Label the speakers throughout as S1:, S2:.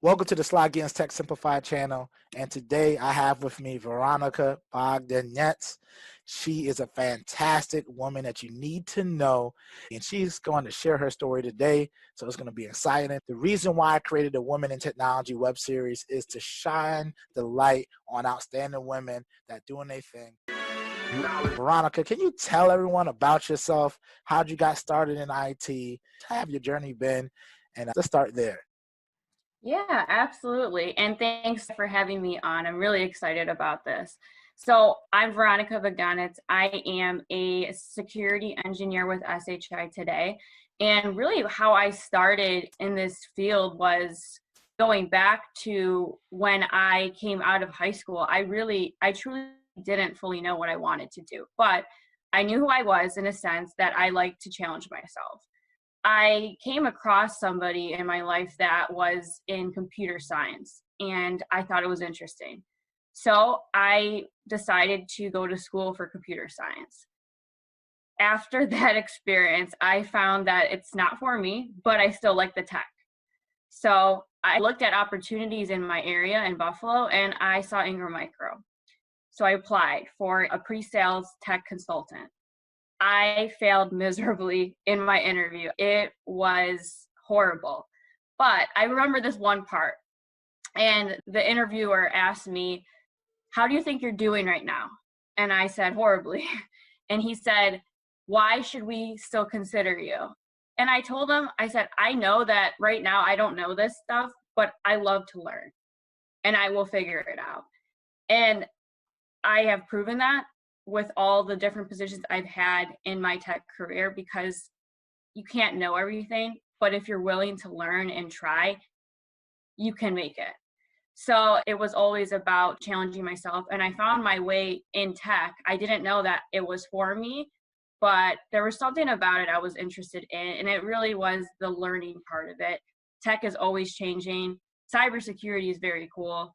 S1: Welcome to the Slide Against Tech Simplified channel. And today I have with me Veronika Bogdanets. She is a fantastic woman that you need to know, and she's going to share her story today. So it's going to be exciting. The reason why I created the Women in Technology web series is to shine the light on outstanding women that doing their thing. Veronika, can you tell everyone about yourself? How'd you got started in IT? How have your journey been? And let's start there.
S2: Yeah, absolutely. And thanks for having me on. I'm really excited about this. So I'm Veronika Bogdanets. I am a security engineer with SHI today. And really how I started in this field was going back to when I came out of high school. I truly didn't fully know what I wanted to do, but I knew who I was in a sense that I liked to challenge myself. I came across somebody in my life that was in computer science, and I thought it was interesting. So I decided to go to school for computer science. After that experience, I found that it's not for me, but I still like the tech. So I looked at opportunities in my area in Buffalo, and I saw Ingram Micro. So I applied for a pre-sales tech consultant. I failed miserably in my interview. It was horrible. But I remember this one part. And the interviewer asked me, "How do you think you're doing right now?" And I said, "Horribly." And he said, "Why should we still consider you?" And I told him, I said, "I know that right now I don't know this stuff, but I love to learn and I will figure it out." And I have proven that with all the different positions I've had in my tech career, because you can't know everything, but if you're willing to learn and try, you can make it. So it was always about challenging myself, and I found my way in tech. I didn't know that it was for me, but there was something about it I was interested in, and it really was the learning part of it. Tech is always changing. Cybersecurity is very cool.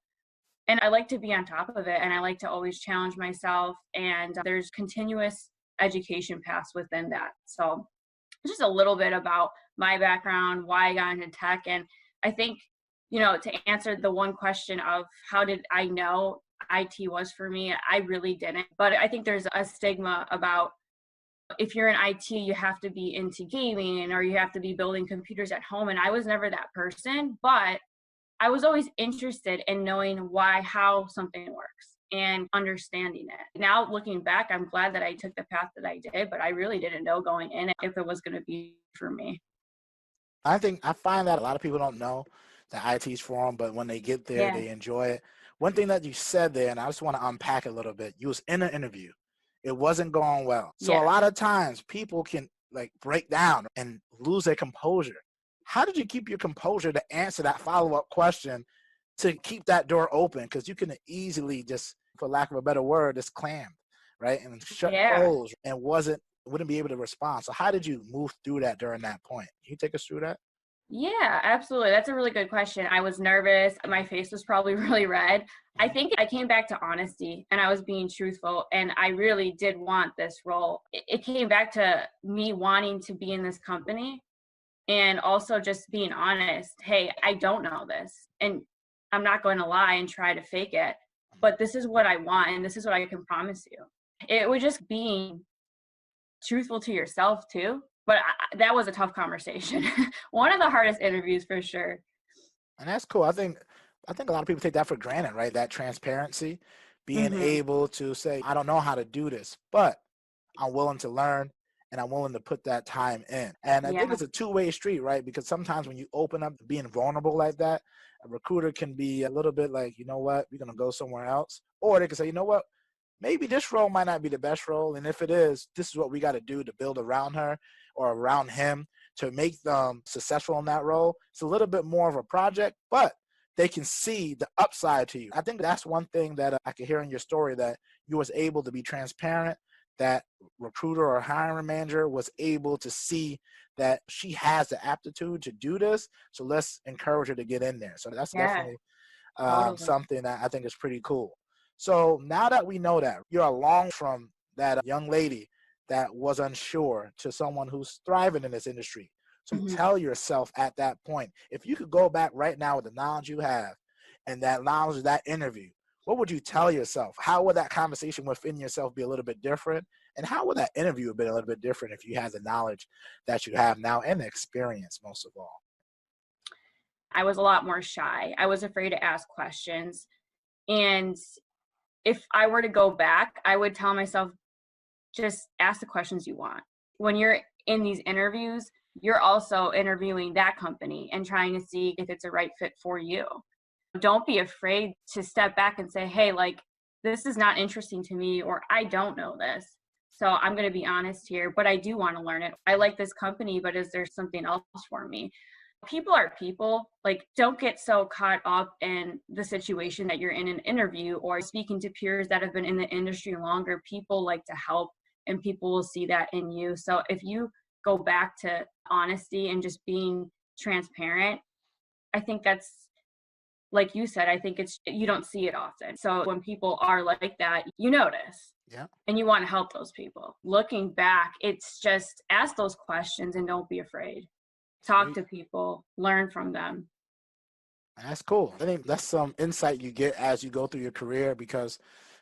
S2: And I like to be on top of it, and I like to always challenge myself, and there's continuous education paths within that. So just a little bit about my background, why I got into tech. And I think, to answer the one question of how did I know IT was for me, I really didn't. But I think there's a stigma about if you're in IT, you have to be into gaming or you have to be building computers at home. And I was never that person, but I was always interested in knowing how something works and understanding it. Now, looking back, I'm glad that I took the path that I did, but I really didn't know going in if it was going to be for me.
S1: I find that a lot of people don't know that IT is for them, but when they get there,
S2: Yeah.
S1: they enjoy it. One thing that you said there, and I just want to unpack a little bit, you was in an interview. It wasn't going well. So a
S2: Yeah.
S1: lot of times people can break down and lose their composure. How did you keep your composure to answer that follow-up question to keep that door open? Because you can easily just, for lack of a better word, just clam, right? And
S2: Yeah.
S1: close and wouldn't be able to respond. So how did you move through that during that point? Can you take us through that?
S2: Yeah, absolutely. That's a really good question. I was nervous. My face was probably really red. I think I came back to honesty and I was being truthful, and I really did want this role. It came back to me wanting to be in this company and also just being honest. Hey, I don't know this, and I'm not going to lie and try to fake it, but this is what I want and this is what I can promise you. It was just being truthful to yourself too, but that was a tough conversation. One of the hardest interviews for sure.
S1: And that's cool. I think a lot of people take that for granted, right? That transparency, being
S2: Mhm.
S1: able to say, I don't know how to do this, but I'm willing to learn and I'm willing to put that time in. And I think
S2: Yeah.
S1: it's a two-way street, right? Because sometimes when you open up being vulnerable like that, a recruiter can be a little bit like, you know what, we're going to go somewhere else. Or they can say, you know what, maybe this role might not be the best role. And if it is, this is what we got to do to build around her or around him to make them successful in that role. It's a little bit more of a project, but they can see the upside to you. I think that's one thing that I could hear in your story, that you was able to be transparent, that recruiter or hiring manager was able to see that she has the aptitude to do this. So let's encourage her to get in there. So that's
S2: Yeah,
S1: definitely
S2: totally.
S1: something that I think is pretty cool. So now that we know that, you're along from that young lady that was unsure to someone who's thriving in this industry. So you
S2: Mhm.
S1: tell yourself at that point, if you could go back right now with the knowledge you have and that knowledge of that interview, what would you tell yourself? How would that conversation within yourself be a little bit different? And how would that interview have been a little bit different if you had the knowledge that you have now and the experience, most of all?
S2: I was a lot more shy. I was afraid to ask questions. And if I were to go back, I would tell myself, just ask the questions you want. When you're in these interviews, you're also interviewing that company and trying to see if it's a right fit for you. Don't be afraid to step back and say, hey, like, this is not interesting to me, or I don't know this. So I'm going to be honest here, but I do want to learn it. I like this company, but is there something else for me? People are people. Like, don't get so caught up in the situation that you're in an interview or speaking to peers that have been in the industry longer. People like to help, and people will see that in you. So if you go back to honesty and just being transparent, I think that's, like you said, I think it's, you don't see it often. So when people are like that, you notice
S1: Yeah.
S2: and you want to help those people. Looking back, it's just ask those questions and don't be afraid. Talk
S1: Sweet.
S2: to people, learn from them.
S1: That's cool. I think that's some insight you get as you go through your career, because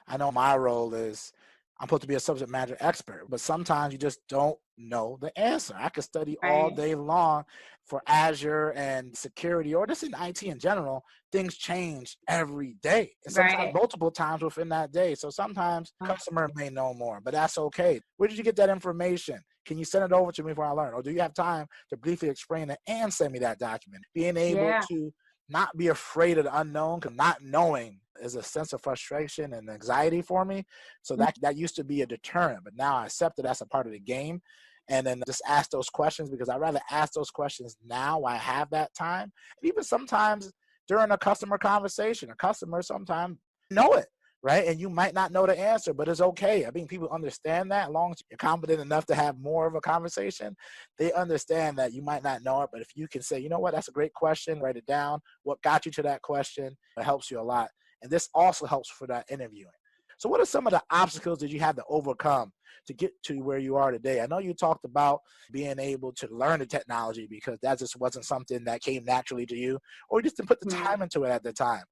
S1: I know my role is I'm supposed to be a subject matter expert, but sometimes you just don't know the answer. I could study all
S2: Right.
S1: day long for Azure and security, or just in IT in general. Things change every day, and sometimes
S2: Right.
S1: multiple times within that day. So sometimes customer may know more, but that's okay. Where did you get that information? Can you send it over to me before I learn? Or do you have time to briefly explain it and send me that document? Being able
S2: Yeah.
S1: to not be afraid of the unknown, because not knowing is a sense of frustration and anxiety for me. So that used to be a deterrent, but now I accept it as a part of the game. And then just ask those questions, because I'd rather ask those questions now while I have that time. And even sometimes during a customer conversation, a customer sometimes know it, right? And you might not know the answer, but it's okay. I think people understand that as long as you're confident enough to have more of a conversation, they understand that you might not know it. But if you can say, you know what, that's a great question, write it down. What got you to that question? It helps you a lot. And this also helps for that interviewing. So what are some of the obstacles that you had to overcome to get to where you are today? I know you talked about being able to learn the technology because that just wasn't something that came naturally to you, or you just didn't put the
S2: Mhm.
S1: time into it at the time.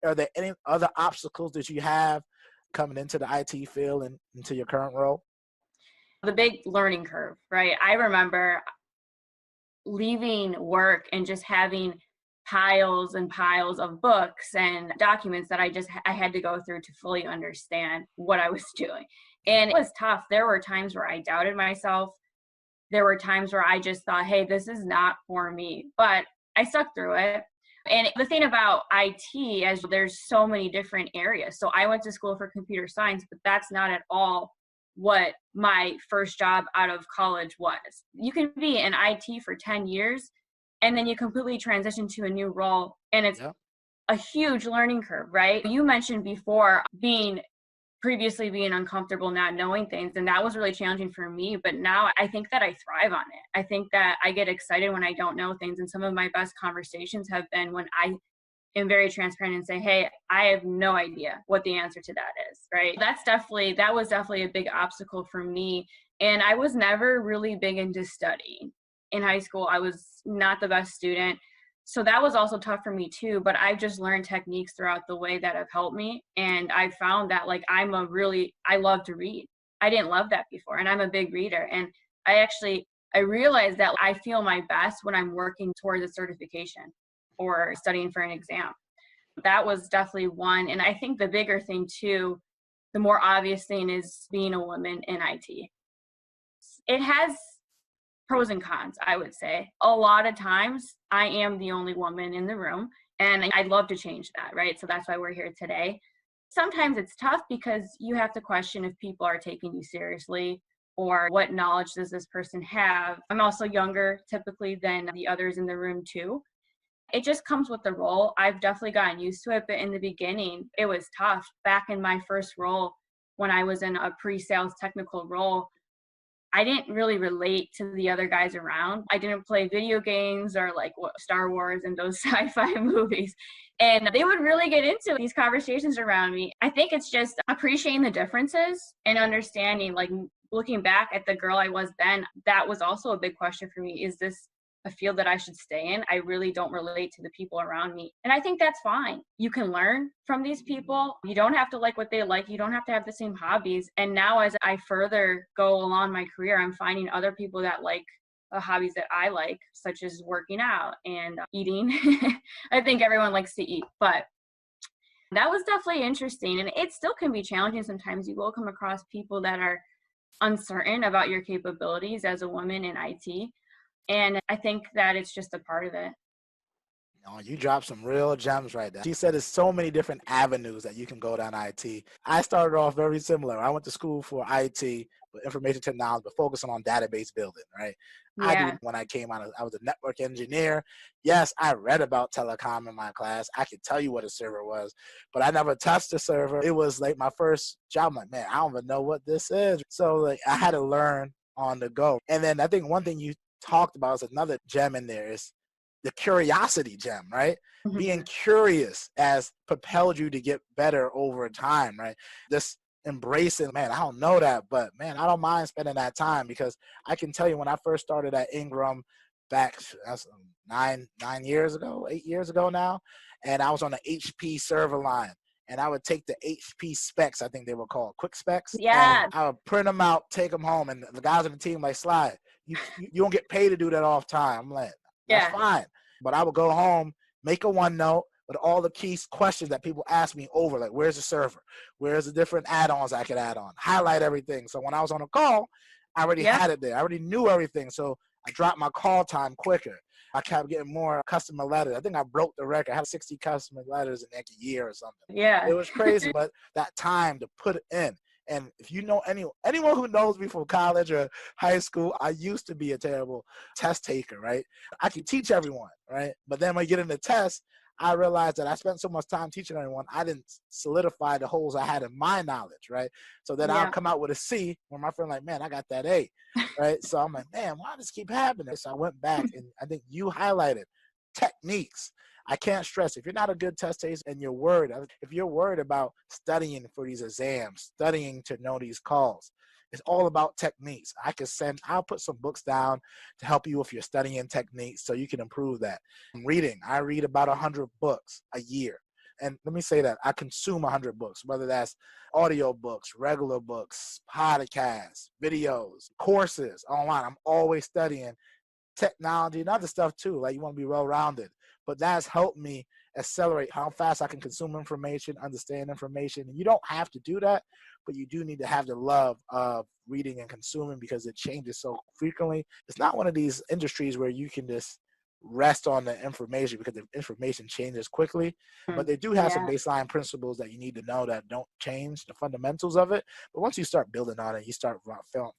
S1: Are there any other obstacles that you have coming into the IT field and into your current role?
S2: The big learning curve, right? I remember leaving work and just having piles and piles of books and documents that I had to go through to fully understand what I was doing.
S1: Yeah.
S2: And it was tough. There were times where I doubted myself. There were times where I just thought, hey, this is not for me. But I stuck through it. And the thing about IT is there's so many different areas. So I went to school for computer science, but that's not at all what my first job out of college was. You can be in IT for 10 years and then you completely transition to a new role, and it's
S1: Yeah.
S2: a huge learning curve, right? You mentioned before being uncomfortable, not knowing things, and that was really challenging for me. But now I think that I thrive on it. I think that I get excited when I don't know things, and some of my best conversations have been when I am very transparent and say, hey, I have no idea what the answer to that is, right? That was definitely a big obstacle for me. And I was never really big into studying. In high school, I was not the best student. So that was also tough for me too, but I've just learned techniques throughout the way that have helped me. And I found that like I love to read. I didn't love that before, and I'm a big reader. And I realized that I feel my best when I'm working towards a certification or studying for an exam. That was definitely one. And I think the bigger thing too, the more obvious thing is being a woman in IT. It has pros and cons, I would say. A lot of times I am the only woman in the room, and I'd love to change that, right? So that's why we're here today. Sometimes it's tough because you have to question if people are taking you seriously or what knowledge does this person have. I'm also younger typically than the others in the room too. It just comes with the role. I've definitely gotten used to it, but in the beginning, it was tough. Back in my first role, when I was in a pre-sales technical role, I didn't really relate to the other guys around. I didn't play video games or like Star Wars and those sci-fi movies. And they would really get into these conversations around me. I think it's just appreciating the differences and understanding, like looking back at the girl I was then, that was also a big question for me. Is this a field that I should stay in. I really don't relate to the people around me. And I think that's fine. You can learn from these people. You don't have to like what they like. You don't have to have the same hobbies. And now as I further go along my career, I'm finding other people that like hobbies that I like, such as working out and eating. I think everyone likes to eat, but that was definitely interesting. And it still can be challenging sometimes. You will come across people that are uncertain about your capabilities as a woman in IT. And I think that it's just a part of it.
S1: Oh, you dropped some real gems right there. She said there's so many different avenues that you can go down IT. I started off very similar. I went to school for IT, with information technology, but focusing on database building, right? I
S2: Yeah.
S1: did when I came out, I was a network engineer. Yes, I read about telecom in my class. I could tell you what a server was, but I never touched a server. It was like my first job. I'm like, man, I don't even know what this is. So like I had to learn on the go. And then I think one thing you talked about is another gem in there is the curiosity gem, right?
S2: Mhm.
S1: Being curious has propelled you to get better over time, right? This embracing, man, I don't know that, but man, I don't mind spending that time because I can tell you when I first started at Ingram back, that's 9 years ago, 8 years ago now, and I was on the HP server line. And I would take the HP specs, I think they were called quick specs,
S2: Yeah.
S1: and I would print them out, take them home, and the guys on the team like, Sly, you don't get paid to do that off time. I'm like, that's
S2: Yeah.
S1: fine. But I would go home, make a OneNote with all the key questions that people ask me over, like where's the server? Where's the different add-ons I could add on? Highlight everything. So when I was on a call, I already
S2: Yep.
S1: had it there. I already knew everything. So I dropped my call time quicker. I kept getting more customer letters. I think I broke the record. I had 60 customer letters in like a year or something.
S2: Yeah.
S1: It was crazy, but that time to put it in. And if you know anyone who knows me from college or high school, I used to be a terrible test taker, right? I could teach everyone, right? But then when you get into tests, I realized that I spent so much time teaching everyone, I didn't solidify the holes I had in my knowledge, right? So then I'll
S2: Yeah.
S1: come out with a C when my friend like, man, I got that A, right? So I'm like, man, why does this keep happening? So I went back and I think you highlighted techniques. I can't stress, if you're not a good test taker and you're worried, if you're worried about studying for these exams, studying to know these calls, it's all about techniques. I'll put some books down to help you with your studying techniques so you can improve that. Reading, I read about 100 books a year. And let me say that I consume 100 books, whether that's audio books, regular books, podcasts, videos, courses online. I'm always studying technology and other stuff too. Like you want to be well-rounded, but that's helped me accelerate how fast I can consume information, understand information. And you don't have to do that, but you do need to have the love of reading and consuming because it changes so frequently. It's not one of these industries where you can just rest on the information because the information changes quickly, but they do have some
S2: Yeah.
S1: baseline principles that you need to know that don't change the fundamentals of it. But once you start building on it, you start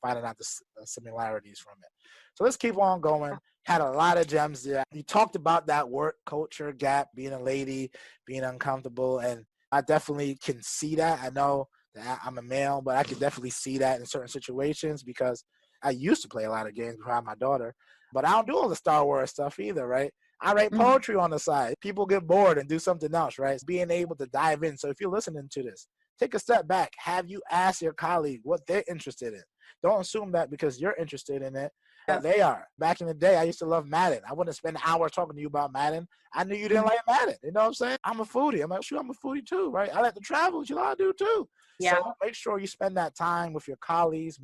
S1: finding out the similarities from it. So let's keep on going. Had a lot of gems there. You talked about that work culture gap, being a lady, being uncomfortable, and I definitely can see that. I know that I'm a male, but I can definitely see that in certain situations because I used to play a lot of games before I had my daughter, but I don't do all the Star Wars stuff either, right? I write
S2: Mhm.
S1: poetry on the side. People get bored and do something else, right? It's being able to dive in. So if you're listening to this, take a step back. Have you asked your colleague what they're interested in? Don't assume that because you're interested in it, that they are. Back in the day, I used to love Madden. I wouldn't spend hours talking to you about Madden. I knew you didn't like Madden. You know what I'm saying? I'm a foodie. I'm like, shoot, I'm a foodie too, right? I like to travel. You know, I do too.
S2: Yeah.
S1: So make sure you spend that time with your colleagues,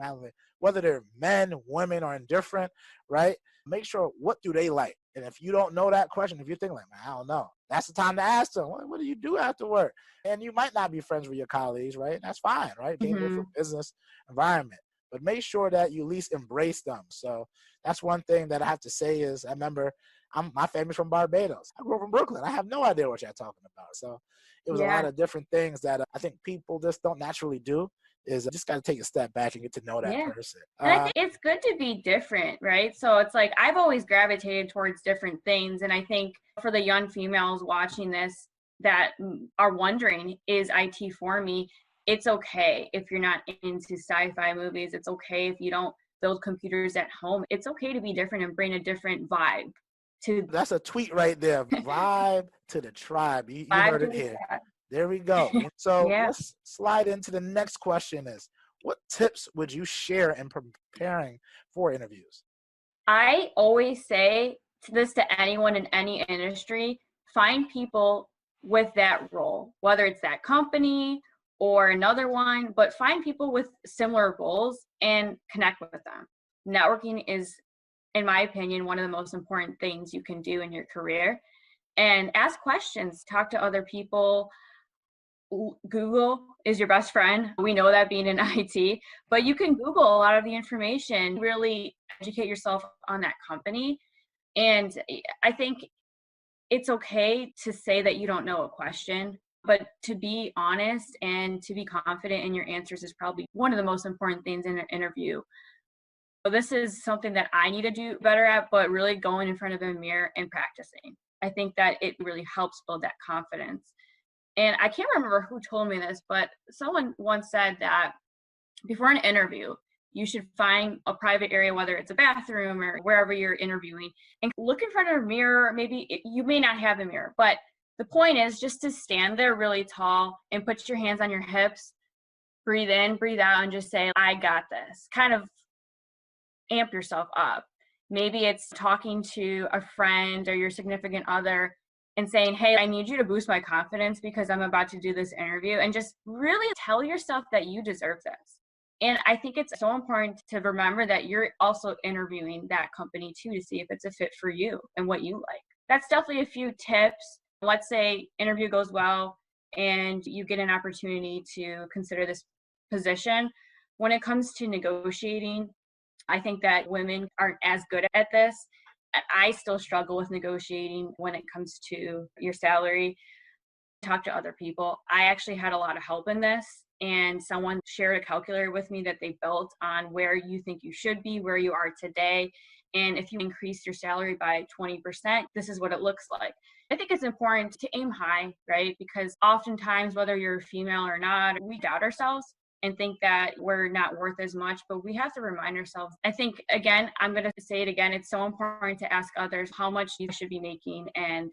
S1: whether they're men, women, or indifferent, right? Make sure what do they like. And if you don't know that question, if you're thinking like, man, I don't know, that's the time to ask them, what do you do after work? And you might not be friends with your colleagues, right? That's fine, right? Came here for business environment. But make sure that you at least embrace them. So that's one thing that I have to say is I remember my family's from Barbados. I grew up in Brooklyn. I have no idea what you're talking about. So it was a lot
S2: Yeah.
S1: of different things that I think people just don't naturally do is just got to take a step back and get to know that
S2: Yeah.
S1: person.
S2: And I think it's good to be different, right? So it's like I've always gravitated towards different things. And I think for the young females watching this that are wondering, is IT for me? It's okay if you're not into sci-fi movies. It's okay if you don't build computers at home. It's okay to be different and bring a different vibe to
S1: That's a tweet right there. Vibe to the tribe. You
S2: vibe
S1: heard
S2: to
S1: it
S2: the
S1: here.
S2: tribe.
S1: There we go. So
S2: Yeah.
S1: let's slide into the next question is, what tips would you share in preparing for interviews?
S2: I always say this to anyone in any industry, find people with that role, whether it's that company or another one, but find people with similar goals and connect with them. Networking is, in my opinion, one of the most important things you can do in your career. And ask questions, talk to other people. Google is your best friend. We know that being in IT, but you can Google a lot of the information, really educate yourself on that company. And I think it's okay to say that you don't know a question, but to be honest and to be confident in your answers is probably one of the most important things in an interview. So this is something that I need to do better at, but really going in front of a mirror and practicing. I think that it really helps build that confidence. And I can't remember who told me this, but someone once said that before an interview, you should find a private area, whether it's a bathroom or wherever you're interviewing, and look in front of a mirror. Maybe you may not have a mirror, but the point is just to stand there really tall and put your hands on your hips, breathe in, breathe out, and just say, I got this. Kind of amp yourself up. Maybe it's talking to a friend or your significant other and saying, hey, I need you to boost my confidence because I'm about to do this interview, and just really tell yourself that you deserve this. And I think it's so important to remember that you're also interviewing that company too, to see if it's a fit for you and what you like. That's definitely a few tips. Let's say interview goes well and you get an opportunity to consider this position. When it comes to negotiating, I think that women aren't as good at this. I still struggle with negotiating when it comes to your salary. Talk to other people. I actually had a lot of help in this, and someone shared a calculator with me that they built on where you think you should be, where you are today, and if you increase your salary by 20%, this is what it looks like. I think it's important to aim high, right? Because oftentimes, whether you're female or not, we doubt ourselves and think that we're not worth as much, but we have to remind ourselves. I think, again, I'm going to say it again, it's so important to ask others how much you should be making and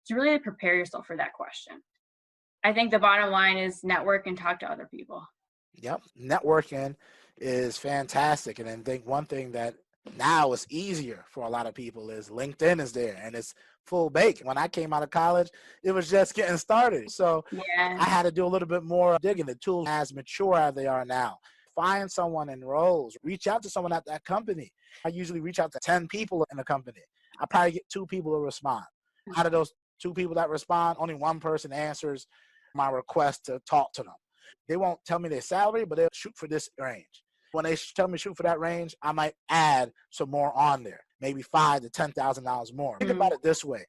S2: to really prepare yourself for that question. I think the bottom line is network and talk to other people.
S1: Yep. Networking is fantastic. And I think one thing that now is easier for a lot of people is LinkedIn is there and it's full bake. When I came out of college, it was just getting started. So
S2: Yeah.
S1: I had to do a little bit more digging. The tools as mature as they are now. Find someone in roles, reach out to someone at that company. I usually reach out to 10 people in a company. I probably get 2 people to respond. Out of those 2 people that respond, only 1 person answers my request to talk to them. They won't tell me their salary, but they'll shoot for this range. When they tell me shoot for that range, I might add some more on there, maybe $5,000 to $10,000 more. Think about it this way.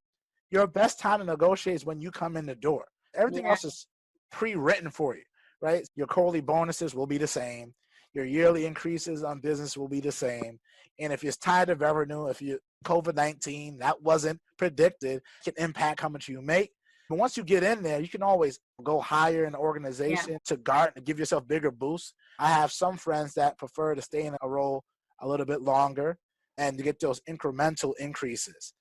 S1: Your best time to negotiate is when you come in the door. Everything else is pre-written for you, right? Your quarterly bonuses will be the same. Your yearly increases on business will be the same. And if it's tied to revenue, if you COVID-19, that wasn't predicted, it can impact how much you make. But once you get in there, you can always go higher in the organization to guard and give yourself bigger boosts. I have some friends that prefer to stay in a role a little bit longer and to get those incremental increases.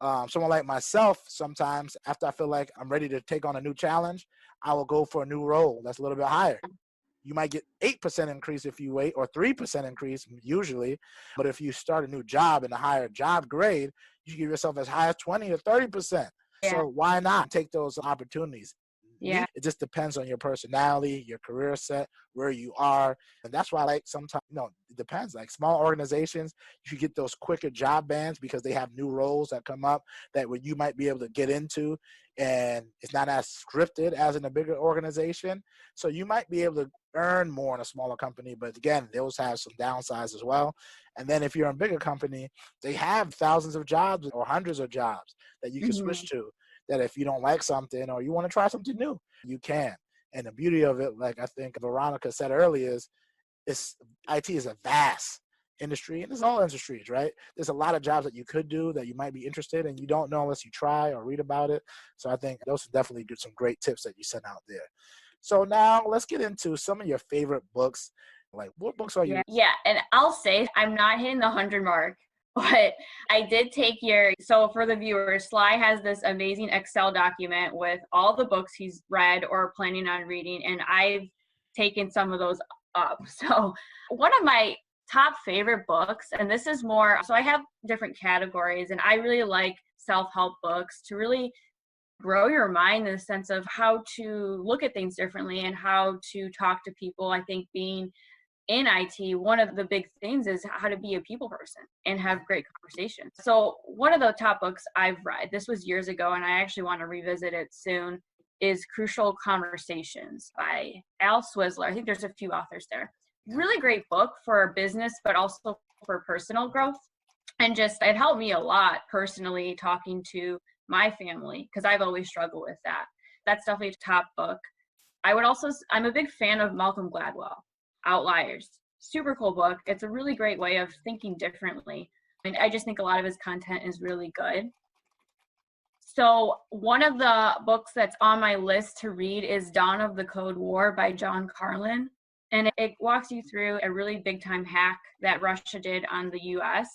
S1: Someone like myself, sometimes after I feel like I'm ready to take on a new challenge, I will go for a new role that's a little bit higher. You might get 8% increase if you wait, or 3% increase usually. But if you start a new job in a higher job grade, you can give yourself as high as 20 or 30%. So why not take those opportunities? It just depends on your personality, your career set, where you are. And that's why, like, sometimes, it depends. Like small organizations, you get those quicker job bands because they have new roles that come up that you might be able to get into. And it's not as scripted as in a bigger organization. So you might be able to earn more in a smaller company. But again, those have some downsides as well. And then if you're in a bigger company, they have thousands of jobs or hundreds of jobs that you can switch to. That if you don't like something or you want to try something new, you can. And the beauty of it, like I think Veronika said earlier, is IT is a vast industry, and it's all industries, right? There's a lot of jobs that you could do that you might be interested in. You don't know unless you try or read about it. So I think those are definitely some great tips that you sent out there. So now let's get into some of your favorite books. Like, what books are you?
S2: Yeah, and I'll say I'm not hitting the 100 mark. But I did take so for the viewers, Sly has this amazing Excel document with all the books he's read or planning on reading, and I've taken some of those up. So one of my top favorite books, and this is more, so I have different categories, and I really like self-help books to really grow your mind in the sense of how to look at things differently and how to talk to people. I think being in IT, one of the big things is how to be a people person and have great conversations. So one of the top books I've read, this was years ago, and I actually want to revisit it soon, is Crucial Conversations by Al Swisler. I think there's a few authors there. Really great book for business, but also for personal growth. And just, it helped me a lot personally talking to my family, because I've always struggled with that. That's definitely a top book. I'm a big fan of Malcolm Gladwell, Outliers. Super cool book. It's a really great way of thinking differently. And I just think a lot of his content is really good. So one of the books that's on my list to read is Dawn of the Code War by John Carlin. And it walks you through a really big time hack that Russia did on the US.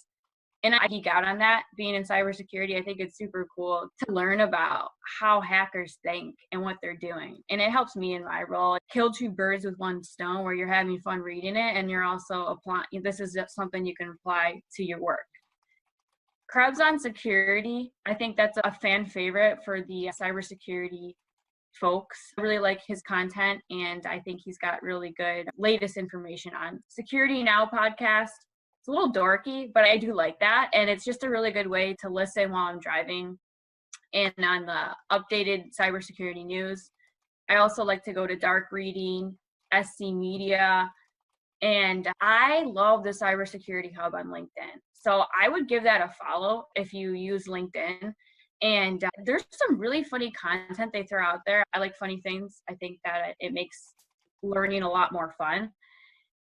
S2: And I geek out on that. Being in cybersecurity, I think it's super cool to learn about how hackers think and what they're doing. And it helps me in my role. Kill two birds with one stone, where you're having fun reading it and you're also applying, this is something you can apply to your work. Krebs on Security, I think that's a fan favorite for the cybersecurity folks. I really like his content, and I think he's got really good latest information on Security Now podcast. It's a little dorky, but I do like that. And it's just a really good way to listen while I'm driving and on the updated cybersecurity news. I also like to go to Dark Reading, SC Media, and I love the Cybersecurity Hub on LinkedIn. So I would give that a follow if you use LinkedIn. And there's some really funny content they throw out there. I like funny things. I think that it makes learning a lot more fun.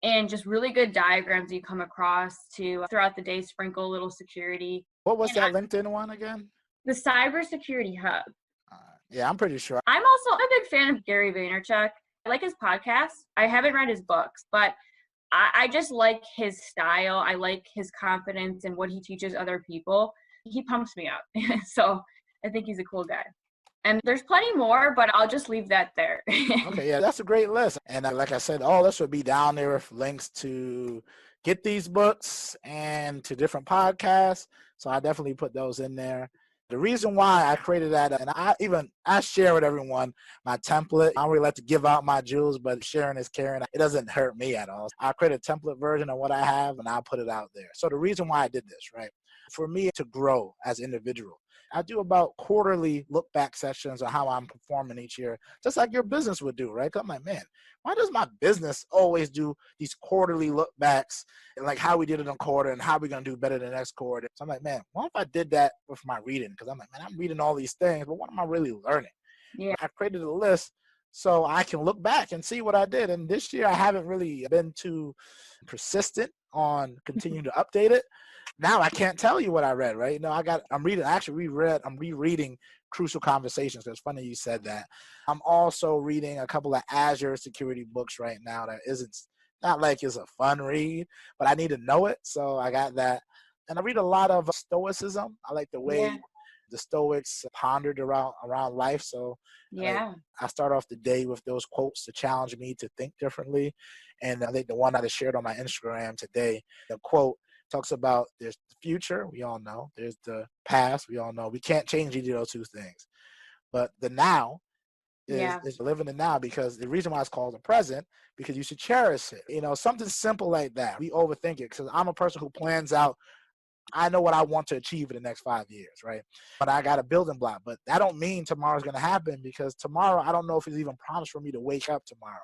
S2: And just really good diagrams you come across to throughout the day, sprinkle a little security.
S1: What was that LinkedIn one again?
S2: The Cybersecurity Hub.
S1: Yeah, I'm pretty sure.
S2: I'm also a big fan of Gary Vaynerchuk. I like his podcast. I haven't read his books, but I just like his style. I like his confidence and what he teaches other people. He pumps me up. So I think he's a cool guy. And there's plenty more, but I'll just leave that there.
S1: Okay, yeah, that's a great list. And like I said, all this will be down there with links to get these books and to different podcasts. So I definitely put those in there. The reason why I created that, and I share with everyone my template. I don't really like to give out my jewels, but sharing is caring. It doesn't hurt me at all. I create a template version of what I have, and I'll put it out there. So the reason why I did this, right, for me to grow as an individual, I do about quarterly look back sessions on how I'm performing each year, just like your business would do, right? I'm like, man, why does my business always do these quarterly look backs and like how we did it on quarter and how we're going to do better the next quarter? So I'm like, man, what if I did that with my reading? Because I'm like, man, I'm reading all these things, but what am I really learning?
S2: Yeah.
S1: I created a list so I can look back and see what I did. And this year I haven't really been too persistent on continuing to update it. Now I can't tell you what I read, right? No, I'm rereading Crucial Conversations. It's funny you said that. I'm also reading a couple of Azure security books right now that not like it's a fun read, but I need to know it. So I got that. And I read a lot of Stoicism. I like the way the Stoics pondered around life. So I start off the day with those quotes to challenge me to think differently. And I think the one that I shared on my Instagram today, the quote talks about there's the future, we all know. There's the past, we all know. We can't change either of those two things. But the now is living the now, because the reason why it's called the present, because you should cherish it. Something simple like that. We overthink it, because I'm a person who plans out. I know what I want to achieve in the next 5 years, right? But I got a building block. But that don't mean tomorrow's going to happen, because tomorrow, I don't know if it's even promised for me to wake up tomorrow,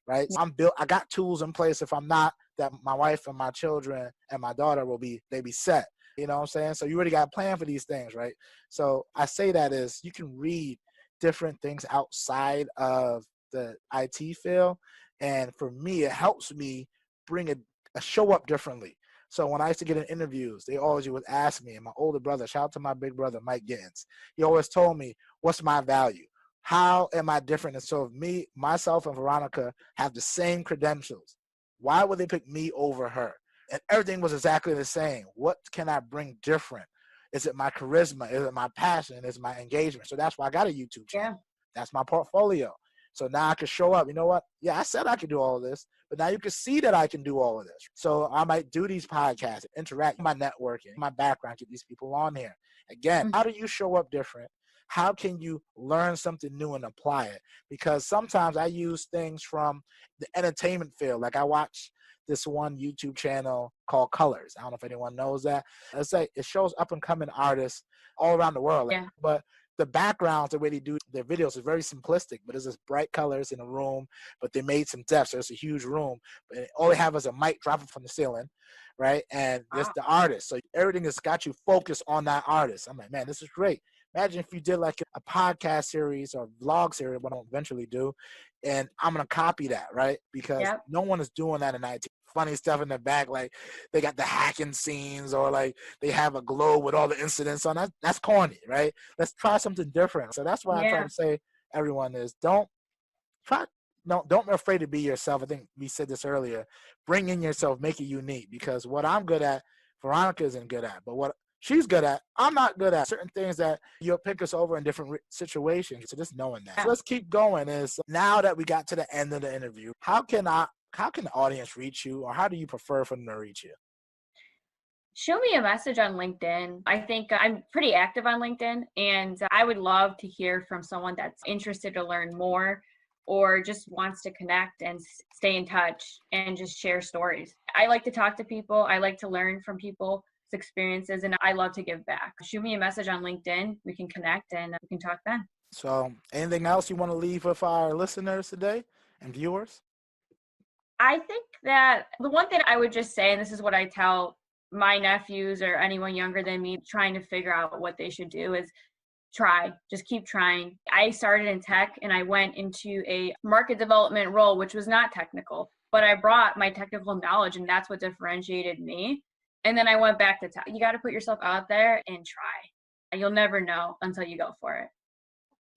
S1: right? I got tools in place. If I'm not, that my wife and my children and my daughter be set. You know what I'm saying? So you already got a plan for these things, right? So I say that is you can read different things outside of the IT field. And for me, it helps me bring a show up differently. So when I used to get in interviews, they always would ask me, and my older brother, shout out to my big brother, Mike Gittins, he always told me, what's my value? How am I different? And so if myself and Veronika have the same credentials, why would they pick me over her? And everything was exactly the same. What can I bring different? Is it my charisma? Is it my passion? Is it my engagement? So that's why I got a YouTube channel. That's my portfolio. So now I can show up. You know what? Yeah, I said I could do all of this, but now you can see that I can do all of this. So I might do these podcasts, interact with my networking, my background, get these people on here. Again, how do you show up different? How can you learn something new and apply it? Because sometimes I use things from the entertainment field. Like I watch this one YouTube channel called Colors. I don't know if anyone knows that. It's like it shows up and coming artists all around the world.
S2: Yeah.
S1: But the backgrounds, the way they do their videos is very simplistic, but it's just bright colors in a room, but they made some depth. So it's a huge room, but all they have is a mic dropping from the ceiling, right? And just the artist. So everything has got you focused on that artist. I'm like, man, this is great. Imagine if you did like a podcast series or vlog series, what I'll eventually do, and I'm going to copy that, right? Because no one is doing that in IT. Funny stuff in the back, like they got the hacking scenes or like they have a globe with all the incidents on that. That's corny, right? Let's try something different. So that's why I try to say everyone is don't be afraid to be yourself. I think we said this earlier. Bring in yourself, make it unique, because what I'm good at, Veronika isn't good at, but what she's good at, I'm not good at. Certain things that you'll pick us over in different situations. So just knowing that. So let's keep going. Is now that we got to the end of the interview, how can the audience reach you, or how do you prefer for them to reach you?
S2: Shoot me a message on LinkedIn. I think I'm pretty active on LinkedIn, and I would love to hear from someone that's interested to learn more or just wants to connect and stay in touch and just share stories. I like to talk to people. I like to learn from people's experiences, and I love to give back. Shoot me a message on LinkedIn. We can connect and we can talk then.
S1: So anything else you want to leave with our listeners today and viewers?
S2: I think that the one thing I would just say, and this is what I tell my nephews or anyone younger than me trying to figure out what they should do, is just keep trying. I started in tech and I went into a market development role, which was not technical, but I brought my technical knowledge, and that's what differentiated me. And then I went back to tech. You got to put yourself out there and try. You'll never know until you go for it.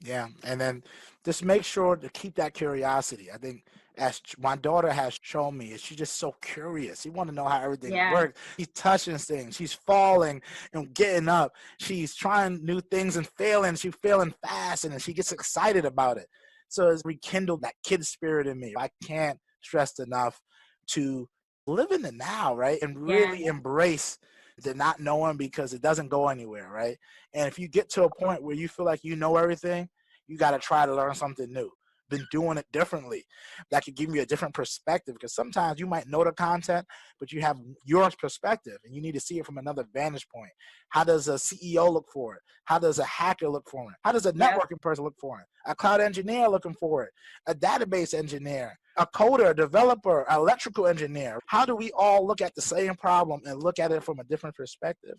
S1: Yeah, and then just make sure to keep that curiosity. I think as my daughter has shown me, she's just so curious. She wants to know how everything works. She's touching things. She's falling and getting up. She's trying new things and failing. She's failing fast, and then she gets excited about it. So it's rekindled that kid spirit in me. I can't stress enough to live in the now, right? And really embrace the not knowing, because it doesn't go anywhere, right? And if you get to a point where you feel like you know everything, you got to try to learn something new. Been doing it differently. That could give you a different perspective, because sometimes you might know the content, but you have your perspective and you need to see it from another vantage point. How does a CEO look for it? How does a hacker look for it? How does a networking person look for it? A cloud engineer looking for it? A database engineer? A coder, a developer, an electrical engineer? How do we all look at the same problem and look at it from a different perspective?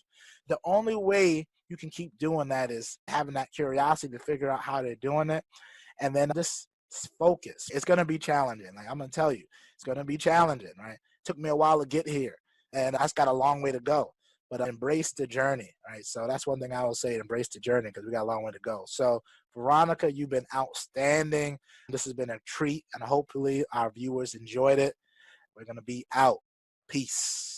S1: The only way you can keep doing that is having that curiosity to figure out how they're doing it, and then just focus. It's going to be challenging. Like I'm going to tell you, it's going to be challenging, right? It took me a while to get here, and I've got a long way to go, but embrace the journey, right? So that's one thing I will say, embrace the journey, because we got a long way to go. So Veronika, you've been outstanding. This has been a treat, and hopefully our viewers enjoyed it. We're going to be out. Peace.